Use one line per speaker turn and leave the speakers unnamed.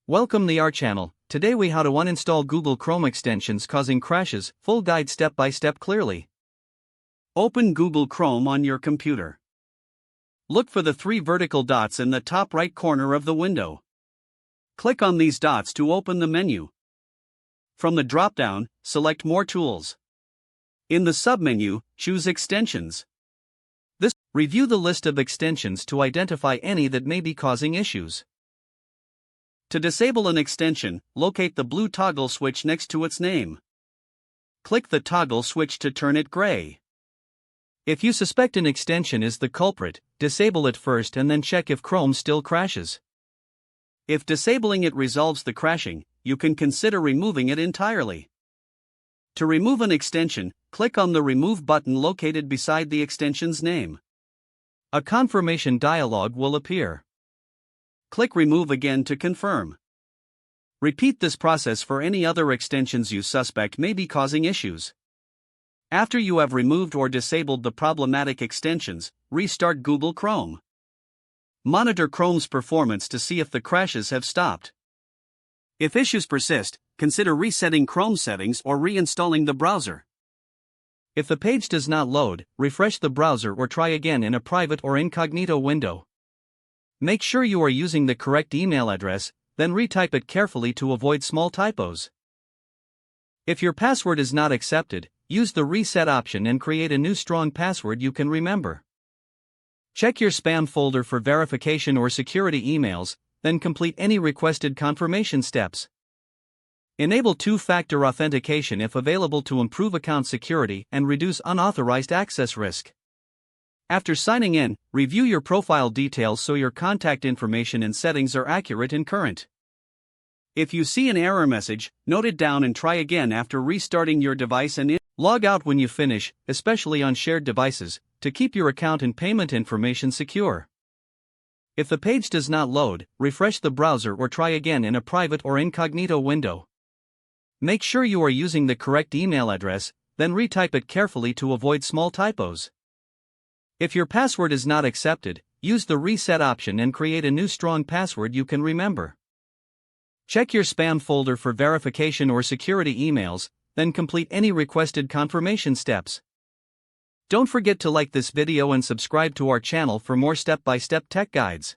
Welcome to our channel. Today we how to uninstall Google Chrome extensions causing crashes, full guide step by step clearly. Open Google Chrome on your computer. Look for the three vertical dots in the top right corner of the window. Click on these dots to open the menu. From the drop-down, select More Tools. In the submenu, choose Extensions. Review the list of extensions to identify any that may be causing issues. To disable an extension, locate the blue toggle switch next to its name. Click the toggle switch to turn it gray. If you suspect an extension is the culprit, disable it first and then check if Chrome still crashes. If disabling it resolves the crashing, you can consider removing it entirely. To remove an extension, click on the Remove button located beside the extension's name. A confirmation dialog will appear. Click Remove again to confirm. Repeat this process for any other extensions you suspect may be causing issues. After you have removed or disabled the problematic extensions, restart Google Chrome. Monitor Chrome's performance to see if the crashes have stopped. If issues persist, consider resetting Chrome settings or reinstalling the browser. If the page does not load, refresh the browser or try again in a private or incognito window. Make sure you are using the correct email address, then retype it carefully to avoid small typos. If your password is not accepted, use the reset option and create a new strong password you can remember. Check your spam folder for verification or security emails, then complete any requested confirmation steps. Enable two-factor authentication if available to improve account security and reduce unauthorized access risk. After signing in, review your profile details so your contact information and settings are accurate and current. If you see an error message, note it down and try again after restarting your device and log out when you finish, especially on shared devices, to keep your account and payment information secure. If the page does not load, refresh the browser or try again in a private or incognito window. Make sure you are using the correct email address, then retype it carefully to avoid small typos. If your password is not accepted, use the reset option and create a new strong password you can remember. Check your spam folder for verification or security emails, then complete any requested confirmation steps. Don't forget to like this video and subscribe to our channel for more step-by-step tech guides.